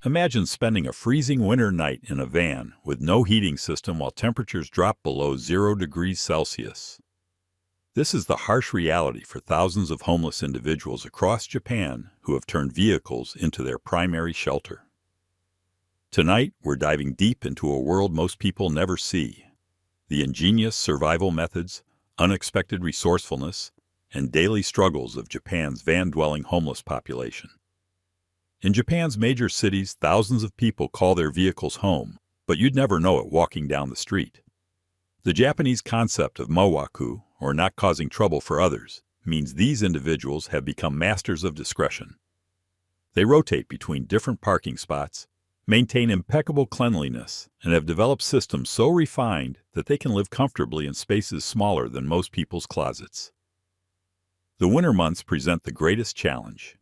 Imagine spending a freezing winter night in a van with no heating system while temperatures drop below 0 degrees Celsius. This is the harsh reality for thousands of homeless individuals across Japan who have turned vehicles into their primary shelter. Tonight, we're diving deep into a world most people never see: the ingenious survival methods, unexpected resourcefulness, and daily struggles of Japan's van-dwelling homeless population. In Japan's major cities, thousands of people call their vehicles home, but you'd never know it walking down the street. The Japanese concept of mowaku, or not causing trouble for others, means these individuals have become masters of discretion. They rotate between different parking spots, maintain impeccable cleanliness, and have developed systems so refined that they can live comfortably in spaces smaller than most people's closets. The winter months present the greatest challenge.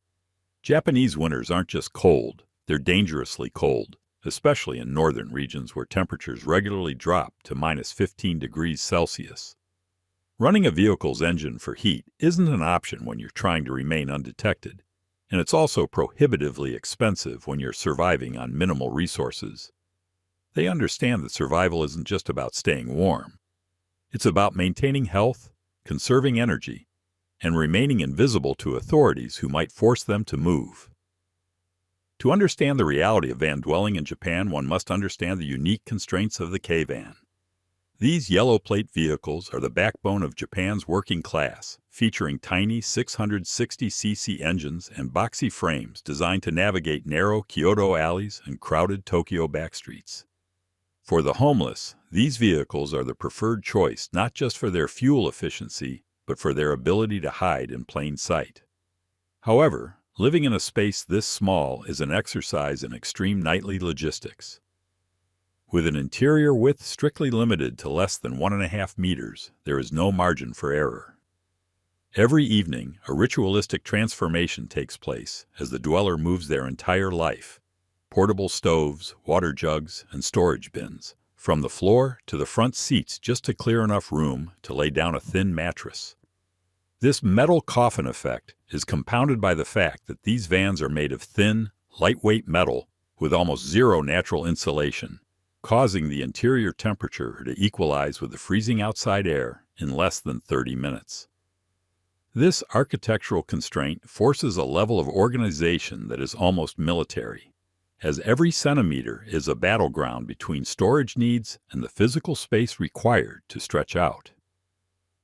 Japanese winters aren't just cold, they're dangerously cold, especially in northern regions where temperatures regularly drop to -15 degrees Celsius. Running a vehicle's engine for heat isn't an option when you're trying to remain undetected, and it's also prohibitively expensive when you're surviving on minimal resources. They understand that survival isn't just about staying warm. It's about maintaining health, conserving energy, and remaining invisible to authorities who might force them to move. To understand the reality of van dwelling in Japan, one must understand the unique constraints of the K-van. These yellow plate vehicles are the backbone of Japan's working class, featuring tiny 660cc engines and boxy frames designed to navigate narrow Kyoto alleys and crowded Tokyo backstreets. For the homeless, these vehicles are the preferred choice not just for their fuel efficiency, but for their ability to hide in plain sight. However, living in a space this small is an exercise in extreme nightly logistics. With an interior width strictly limited to less than 1.5 meters, there is no margin for error. Every evening, a ritualistic transformation takes place as the dweller moves their entire life: portable stoves, water jugs, and storage bins, from the floor to the front seats just to clear enough room to lay down a thin mattress. This metal coffin effect is compounded by the fact that these vans are made of thin, lightweight metal with almost zero natural insulation, causing the interior temperature to equalize with the freezing outside air in less than 30 minutes. This architectural constraint forces a level of organization that is almost military, as every centimeter is a battleground between storage needs and the physical space required to stretch out.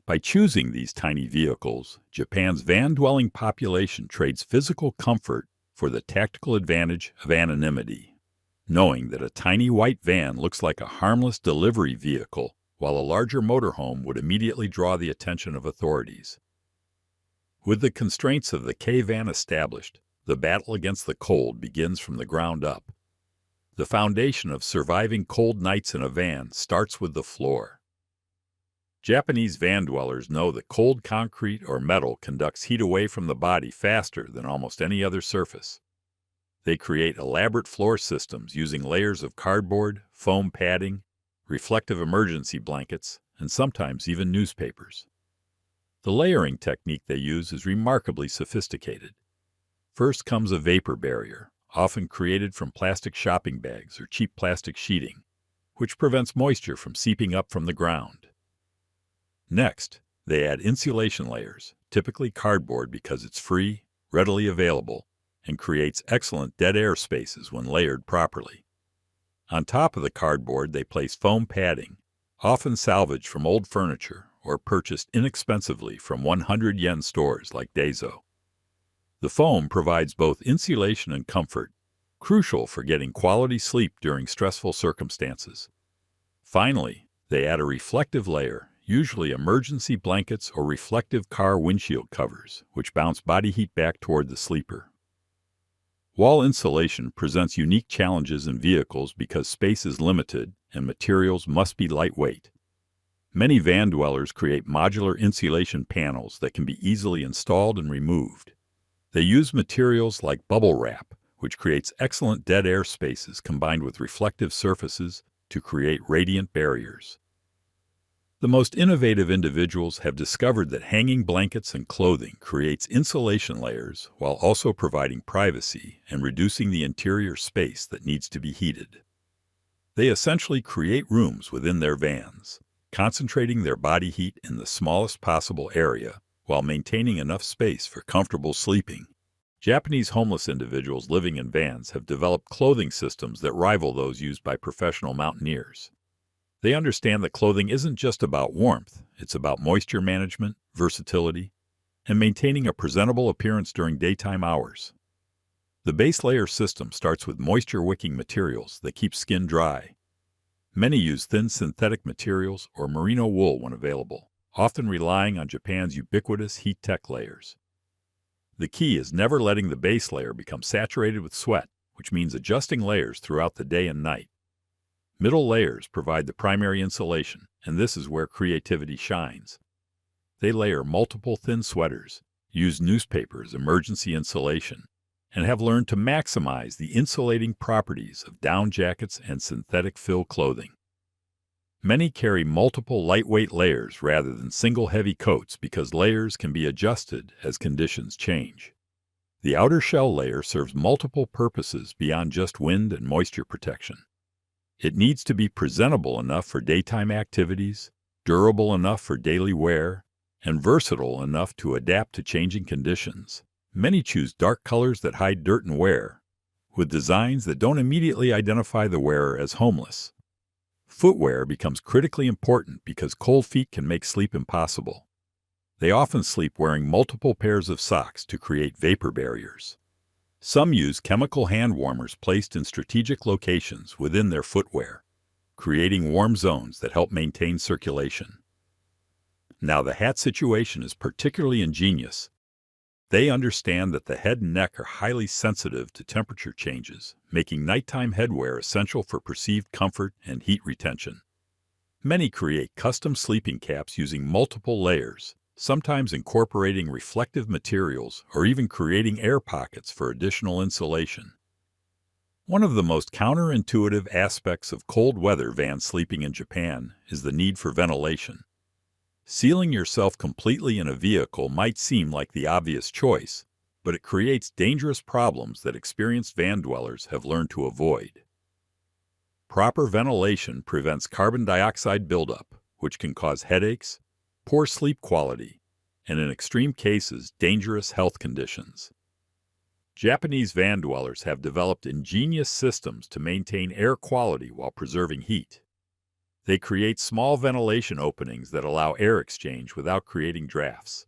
By choosing these tiny vehicles, Japan's van-dwelling population trades physical comfort for the tactical advantage of anonymity, knowing that a tiny white van looks like a harmless delivery vehicle, while a larger motorhome would immediately draw the attention of authorities. With the constraints of the K-van established, the battle against the cold begins from the ground up. The foundation of surviving cold nights in a van starts with the floor. Japanese van dwellers know that cold concrete or metal conducts heat away from the body faster than almost any other surface. They create elaborate floor systems using layers of cardboard, foam padding, reflective emergency blankets, and sometimes even newspapers. The layering technique they use is remarkably sophisticated. First comes a vapor barrier, often created from plastic shopping bags or cheap plastic sheeting, which prevents moisture from seeping up from the ground. Next, they add insulation layers, typically cardboard because it's free, readily available, and creates excellent dead air spaces when layered properly. On top of the cardboard, they place foam padding, often salvaged from old furniture or purchased inexpensively from 100-yen stores like Daiso. The foam provides both insulation and comfort, crucial for getting quality sleep during stressful circumstances. Finally, they add a reflective layer, usually emergency blankets or reflective car windshield covers, which bounce body heat back toward the sleeper. Wall insulation presents unique challenges in vehicles because space is limited and materials must be lightweight. Many van dwellers create modular insulation panels that can be easily installed and removed. They use materials like bubble wrap, which creates excellent dead air spaces combined with reflective surfaces to create radiant barriers. The most innovative individuals have discovered that hanging blankets and clothing creates insulation layers while also providing privacy and reducing the interior space that needs to be heated. They essentially create rooms within their vans, concentrating their body heat in the smallest possible area while maintaining enough space for comfortable sleeping. Japanese homeless individuals living in vans have developed clothing systems that rival those used by professional mountaineers. They understand that clothing isn't just about warmth, it's about moisture management, versatility, and maintaining a presentable appearance during daytime hours. The base layer system starts with moisture-wicking materials that keep skin dry. Many use thin synthetic materials or merino wool when available, often relying on Japan's ubiquitous heat tech layers. The key is never letting the base layer become saturated with sweat, which means adjusting layers throughout the day and night. Middle layers provide the primary insulation, and this is where creativity shines. They layer multiple thin sweaters, use newspaper as emergency insulation, and have learned to maximize the insulating properties of down jackets and synthetic fill clothing. Many carry multiple lightweight layers rather than single heavy coats because layers can be adjusted as conditions change. The outer shell layer serves multiple purposes beyond just wind and moisture protection. It needs to be presentable enough for daytime activities, durable enough for daily wear, and versatile enough to adapt to changing conditions. Many choose dark colors that hide dirt and wear, with designs that don't immediately identify the wearer as homeless. Footwear becomes critically important because cold feet can make sleep impossible. They often sleep wearing multiple pairs of socks to create vapor barriers. Some use chemical hand warmers placed in strategic locations within their footwear, creating warm zones that help maintain circulation. Now, the hat situation is particularly ingenious. They understand that the head and neck are highly sensitive to temperature changes, making nighttime headwear essential for perceived comfort and heat retention. Many create custom sleeping caps using multiple layers, sometimes incorporating reflective materials or even creating air pockets for additional insulation. One of the most counterintuitive aspects of cold weather van sleeping in Japan is the need for ventilation. Sealing yourself completely in a vehicle might seem like the obvious choice, but it creates dangerous problems that experienced van dwellers have learned to avoid. Proper ventilation prevents carbon dioxide buildup, which can cause headaches, poor sleep quality, and in extreme cases, dangerous health conditions. Japanese van dwellers have developed ingenious systems to maintain air quality while preserving heat. They create small ventilation openings that allow air exchange without creating drafts.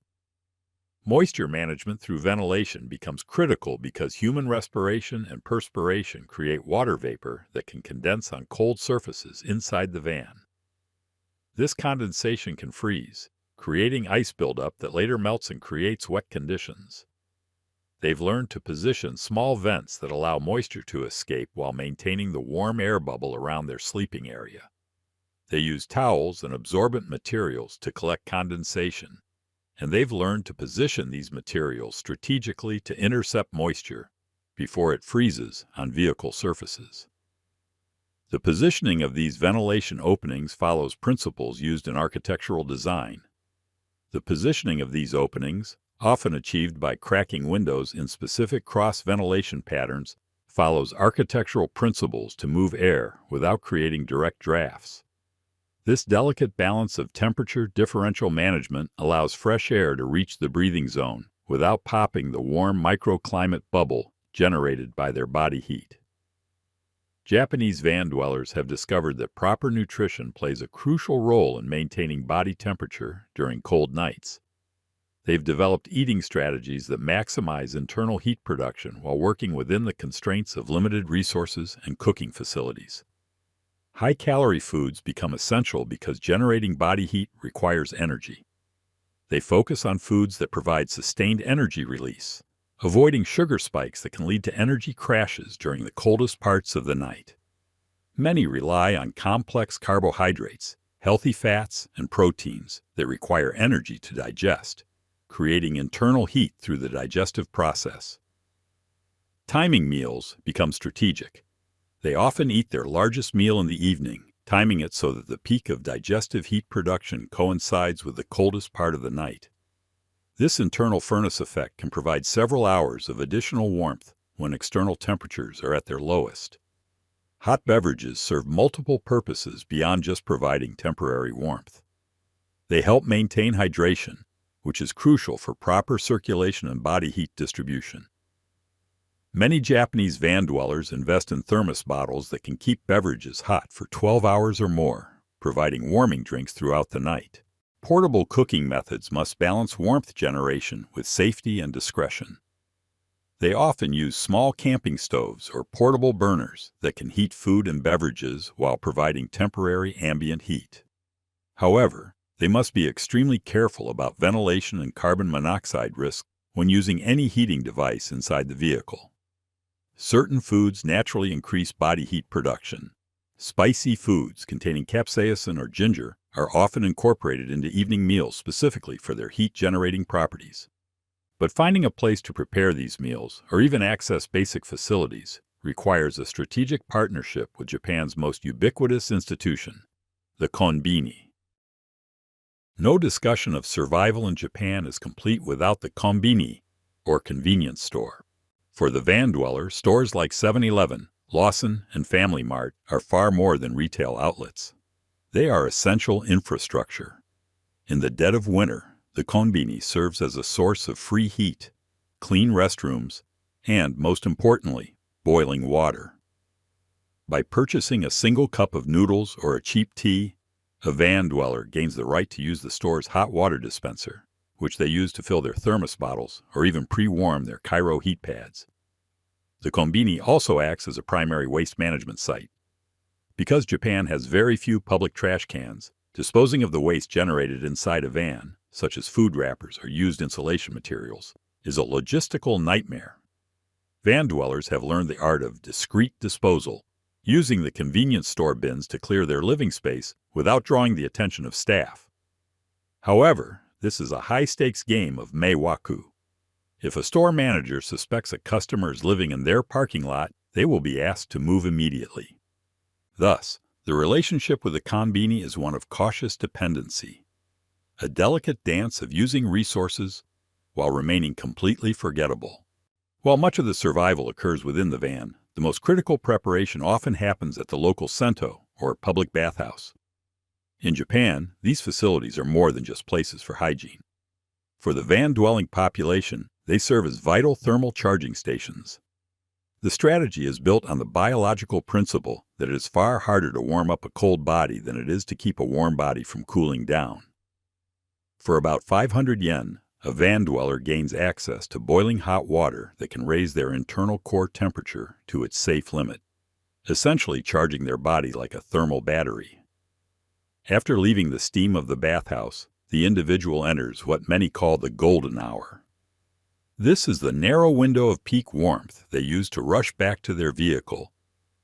Moisture management through ventilation becomes critical because human respiration and perspiration create water vapor that can condense on cold surfaces inside the van. This condensation can freeze, creating ice buildup that later melts and creates wet conditions. They've learned to position small vents that allow moisture to escape while maintaining the warm air bubble around their sleeping area. They use towels and absorbent materials to collect condensation, and they've learned to position these materials strategically to intercept moisture before it freezes on vehicle surfaces. The positioning of these ventilation openings follows principles used in architectural design. The positioning of these openings, often achieved by cracking windows in specific cross-ventilation patterns, follows architectural principles to move air without creating direct drafts. This delicate balance of temperature differential management allows fresh air to reach the breathing zone without popping the warm microclimate bubble generated by their body heat. Japanese van dwellers have discovered that proper nutrition plays a crucial role in maintaining body temperature during cold nights. They've developed eating strategies that maximize internal heat production while working within the constraints of limited resources and cooking facilities. High-calorie foods become essential because generating body heat requires energy. They focus on foods that provide sustained energy release, avoiding sugar spikes that can lead to energy crashes during the coldest parts of the night. Many rely on complex carbohydrates, healthy fats, and proteins that require energy to digest, creating internal heat through the digestive process. Timing meals become strategic. They often eat their largest meal in the evening, timing it so that the peak of digestive heat production coincides with the coldest part of the night. This internal furnace effect can provide several hours of additional warmth when external temperatures are at their lowest. Hot beverages serve multiple purposes beyond just providing temporary warmth. They help maintain hydration, which is crucial for proper circulation and body heat distribution. Many Japanese van dwellers invest in thermos bottles that can keep beverages hot for 12 hours or more, providing warming drinks throughout the night. Portable cooking methods must balance warmth generation with safety and discretion. They often use small camping stoves or portable burners that can heat food and beverages while providing temporary ambient heat. However, they must be extremely careful about ventilation and carbon monoxide risk when using any heating device inside the vehicle. Certain foods naturally increase body heat production. Spicy foods containing capsaicin or ginger are often incorporated into evening meals specifically for their heat-generating properties. But finding a place to prepare these meals, or even access basic facilities, requires a strategic partnership with Japan's most ubiquitous institution, the Konbini. No discussion of survival in Japan is complete without the Konbini, or convenience store. For the van dweller, stores like 7-Eleven, Lawson, and Family Mart are far more than retail outlets. They are essential infrastructure. In the dead of winter, the Konbini serves as a source of free heat, clean restrooms, and, most importantly, boiling water. By purchasing a single cup of noodles or a cheap tea, a van dweller gains the right to use the store's hot water dispenser, which they use to fill their thermos bottles or even pre-warm their Cairo heat pads. The Konbini also acts as a primary waste management site. Because Japan has very few public trash cans, disposing of the waste generated inside a van, such as food wrappers or used insulation materials, is a logistical nightmare. Van dwellers have learned the art of discreet disposal, using the convenience store bins to clear their living space without drawing the attention of staff. However, this is a high-stakes game of meiwaku. If a store manager suspects a customer is living in their parking lot, they will be asked to move immediately. Thus, the relationship with the Konbini is one of cautious dependency, a delicate dance of using resources while remaining completely forgettable. While much of the survival occurs within the van, the most critical preparation often happens at the local Sento, or public bathhouse. In Japan, these facilities are more than just places for hygiene. For the van-dwelling population, they serve as vital thermal charging stations. The strategy is built on the biological principle that it is far harder to warm up a cold body than it is to keep a warm body from cooling down. For about 500 yen, a van dweller gains access to boiling hot water that can raise their internal core temperature to its safe limit, essentially charging their body like a thermal battery. After leaving the steam of the bathhouse, the individual enters what many call the golden hour. This is the narrow window of peak warmth they use to rush back to their vehicle,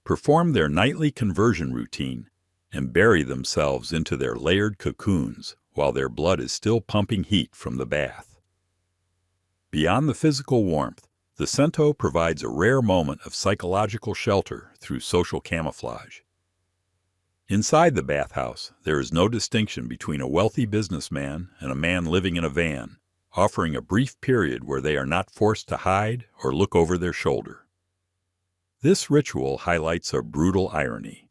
perform their nightly conversion routine, and bury themselves into their layered cocoons while their blood is still pumping heat from the bath. Beyond the physical warmth, the Sento provides a rare moment of psychological shelter through social camouflage. Inside the bathhouse, there is no distinction between a wealthy businessman and a man living in a van, offering a brief period where they are not forced to hide or look over their shoulder. This ritual highlights a brutal irony.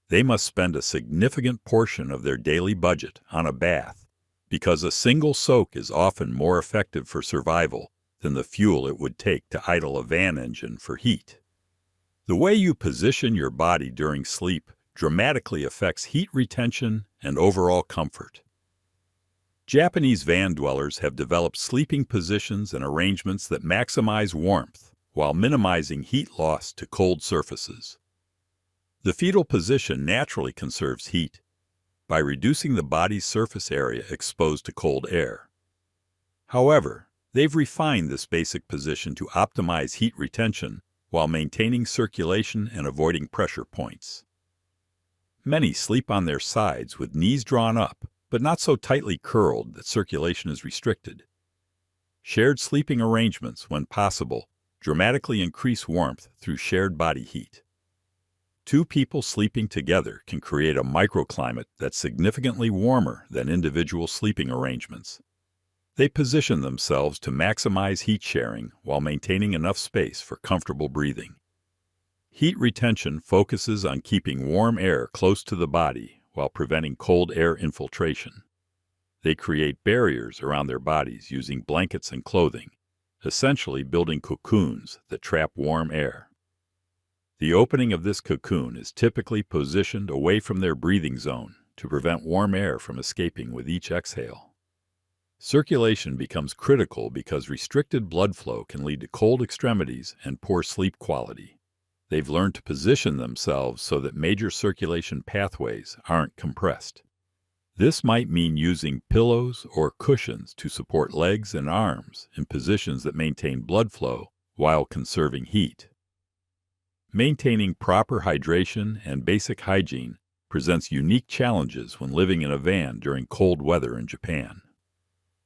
They must spend a significant portion of their daily budget on a bath, because a single soak is often more effective for survival than the fuel it would take to idle a van engine for heat. The way you position your body during sleep dramatically affects heat retention and overall comfort. Japanese van dwellers have developed sleeping positions and arrangements that maximize warmth while minimizing heat loss to cold surfaces. The fetal position naturally conserves heat by reducing the body's surface area exposed to cold air. However, they've refined this basic position to optimize heat retention while maintaining circulation and avoiding pressure points. Many sleep on their sides with knees drawn up, but not so tightly curled that circulation is restricted. Shared sleeping arrangements, when possible, dramatically increase warmth through shared body heat. Two people sleeping together can create a microclimate that's significantly warmer than individual sleeping arrangements. They position themselves to maximize heat sharing while maintaining enough space for comfortable breathing. Heat retention focuses on keeping warm air close to the body while preventing cold air infiltration. They create barriers around their bodies using blankets and clothing, essentially building cocoons that trap warm air. The opening of this cocoon is typically positioned away from their breathing zone to prevent warm air from escaping with each exhale. Circulation becomes critical because restricted blood flow can lead to cold extremities and poor sleep quality. They've learned to position themselves so that major circulation pathways aren't compressed. This might mean using pillows or cushions to support legs and arms in positions that maintain blood flow while conserving heat. Maintaining proper hydration and basic hygiene presents unique challenges when living in a van during cold weather in Japan.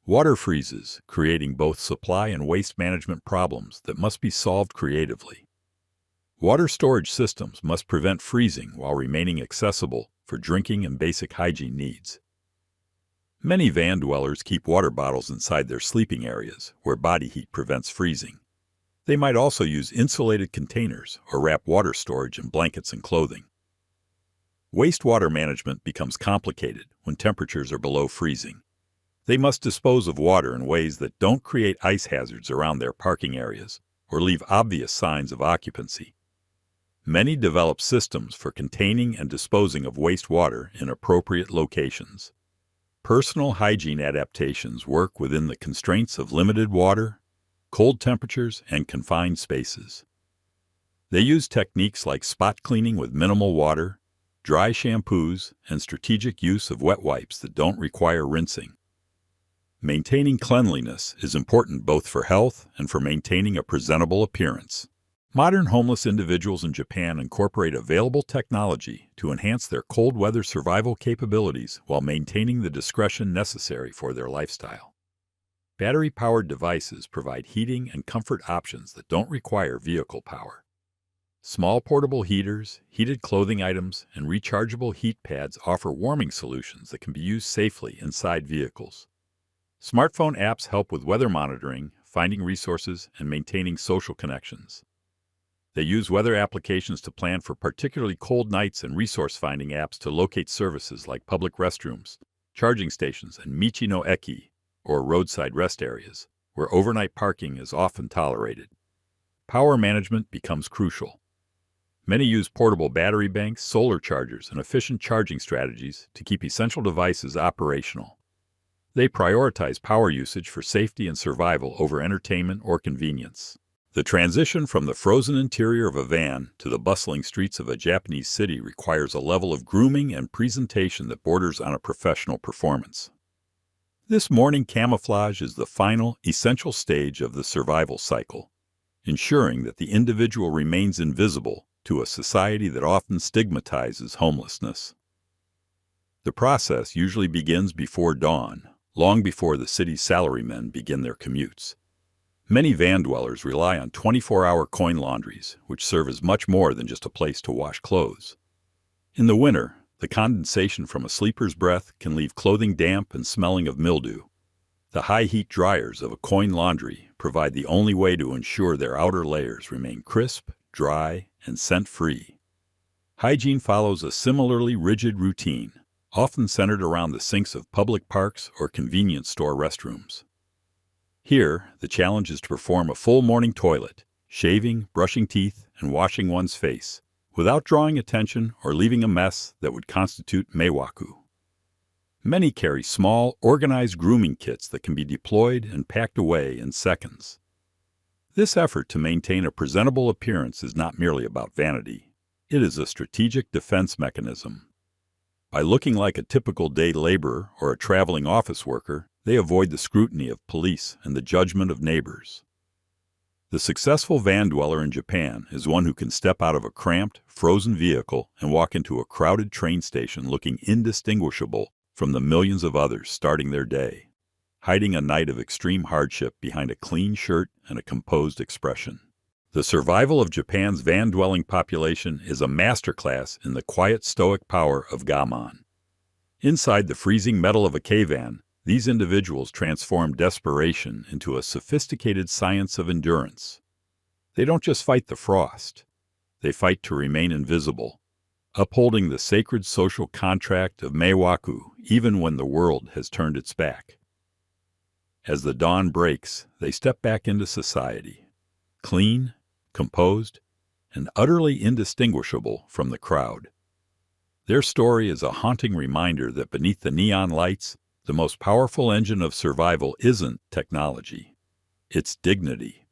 Water freezes, creating both supply and waste management problems that must be solved creatively. Water storage systems must prevent freezing while remaining accessible for drinking and basic hygiene needs. Many van dwellers keep water bottles inside their sleeping areas, where body heat prevents freezing. They might also use insulated containers or wrap water storage in blankets and clothing. Wastewater management becomes complicated when temperatures are below freezing. They must dispose of water in ways that don't create ice hazards around their parking areas or leave obvious signs of occupancy. Many develop systems for containing and disposing of wastewater in appropriate locations. Personal hygiene adaptations work within the constraints of limited water, cold temperatures, and confined spaces. They use techniques like spot cleaning with minimal water, dry shampoos, and strategic use of wet wipes that don't require rinsing. Maintaining cleanliness is important both for health and for maintaining a presentable appearance. Modern homeless individuals in Japan incorporate available technology to enhance their cold weather survival capabilities while maintaining the discretion necessary for their lifestyle. Battery-powered devices provide heating and comfort options that don't require vehicle power. Small portable heaters, heated clothing items, and rechargeable heat pads offer warming solutions that can be used safely inside vehicles. Smartphone apps help with weather monitoring, finding resources, and maintaining social connections. They use weather applications to plan for particularly cold nights and resource-finding apps to locate services like public restrooms, charging stations, and michi no eki, or roadside rest areas, where overnight parking is often tolerated. Power management becomes crucial. Many use portable battery banks, solar chargers, and efficient charging strategies to keep essential devices operational. They prioritize power usage for safety and survival over entertainment or convenience. The transition from the frozen interior of a van to the bustling streets of a Japanese city requires a level of grooming and presentation that borders on a professional performance. This morning camouflage is the final, essential stage of the survival cycle, ensuring that the individual remains invisible to a society that often stigmatizes homelessness. The process usually begins before dawn, long before the city's salarymen begin their commutes. Many van dwellers rely on 24-hour coin laundries, which serve as much more than just a place to wash clothes. In the winter, the condensation from a sleeper's breath can leave clothing damp and smelling of mildew. The high-heat dryers of a coin laundry provide the only way to ensure their outer layers remain crisp, dry, and scent-free. Hygiene follows a similarly rigid routine, often centered around the sinks of public parks or convenience store restrooms. Here, the challenge is to perform a full morning toilet, shaving, brushing teeth, and washing one's face, without drawing attention or leaving a mess that would constitute meiwaku. Many carry small, organized grooming kits that can be deployed and packed away in seconds. This effort to maintain a presentable appearance is not merely about vanity. It is a strategic defense mechanism. By looking like a typical day laborer or a traveling office worker, they avoid the scrutiny of police and the judgment of neighbors. The successful van dweller in Japan is one who can step out of a cramped, frozen vehicle and walk into a crowded train station looking indistinguishable from the millions of others starting their day, hiding a night of extreme hardship behind a clean shirt and a composed expression. The survival of Japan's van-dwelling population is a masterclass in the quiet stoic power of gaman. Inside the freezing metal of a cave-in, these individuals transform desperation into a sophisticated science of endurance. They don't just fight the frost. They fight to remain invisible, upholding the sacred social contract of meiwaku even when the world has turned its back. As the dawn breaks, they step back into society, clean, composed, and utterly indistinguishable from the crowd. Their story is a haunting reminder that beneath the neon lights, the most powerful engine of survival isn't technology. It's dignity.